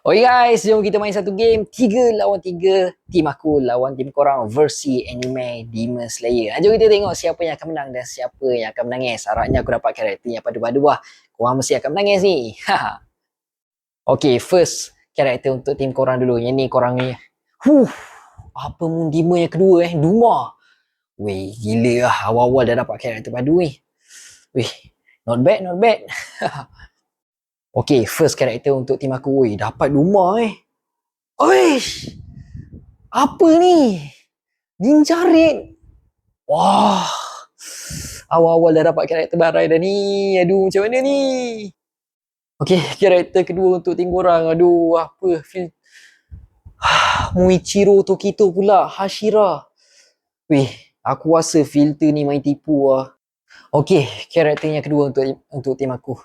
Okay guys, jom kita main satu game 3 lawan 3. Tim aku lawan tim korang versi anime Demon Slayer. Jom kita tengok siapa yang akan menang dan siapa yang akan menangis. Harapnya aku dapat karakter yang padu-padu lah. Korang mesti akan menangis ni. Okay, first karakter untuk tim korang dulu. Yang ni korang ni. Apa moon demon yang kedua Duma. Weh, gila lah. Awal-awal dah dapat karakter padu ni. Weh, not bad, not bad. Okay, first karakter untuk tim aku. Weh, dapat Duma Oish! Apa ni? Ninja Raid. Wah. Awal-awal dah dapat karakter barai dah ni. Aduh, macam mana ni? Okay, karakter kedua untuk tim korang. Aduh, apa? Muichiro Tokito pula. Hashira. Weh, aku rasa filter ni main tipu lah. Okay, karakter yang kedua untuk tim aku.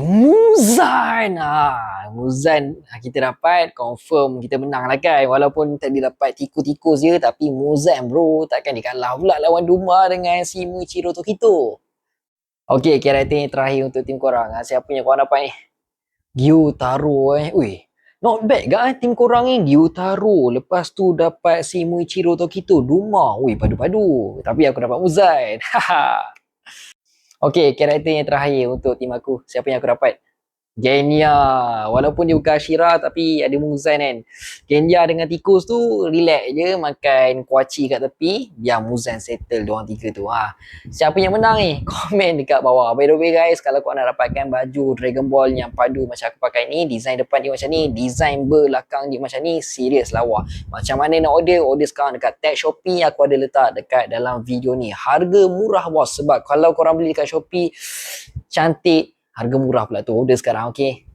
Muzan. Muzan kita dapat, confirm kita menang lah kan. Walaupun tadi dapat tikus-tikus je, tapi Muzan bro, takkan dia kalah pula lawan Duma dengan si Muichiro Tokito. Okay, karakter yang terakhir untuk tim korang. Siapa yang korang dapat ni? Gyutaro Ui, not bad kan tim korang ni. Gyutaro, lepas tu dapat si Muichiro Tokito, Duma. Ui, padu-padu. Tapi aku dapat Muzan. Haha. Okay, karakter yang terakhir untuk tim aku. Siapa yang aku dapat? Genya. Walaupun dia bukan Ashira tapi ada Muzan kan. Genya dengan tikus tu relax je makan kuaci kat tepi. Biar Muzan settle diorang tiga tu. Siapa yang menang ni? Komen dekat bawah. By the way guys, kalau korang nak dapatkan baju Dragon Ball yang padu macam aku pakai ni, design depan dia macam ni, design belakang dia macam ni, serius lawa. Macam mana nak order? Order sekarang dekat tag Shopee. Aku ada letak dekat dalam video ni. Harga murah bos. Sebab kalau korang beli dekat Shopee, cantik, harga murah pula tu. Order sekarang, okay?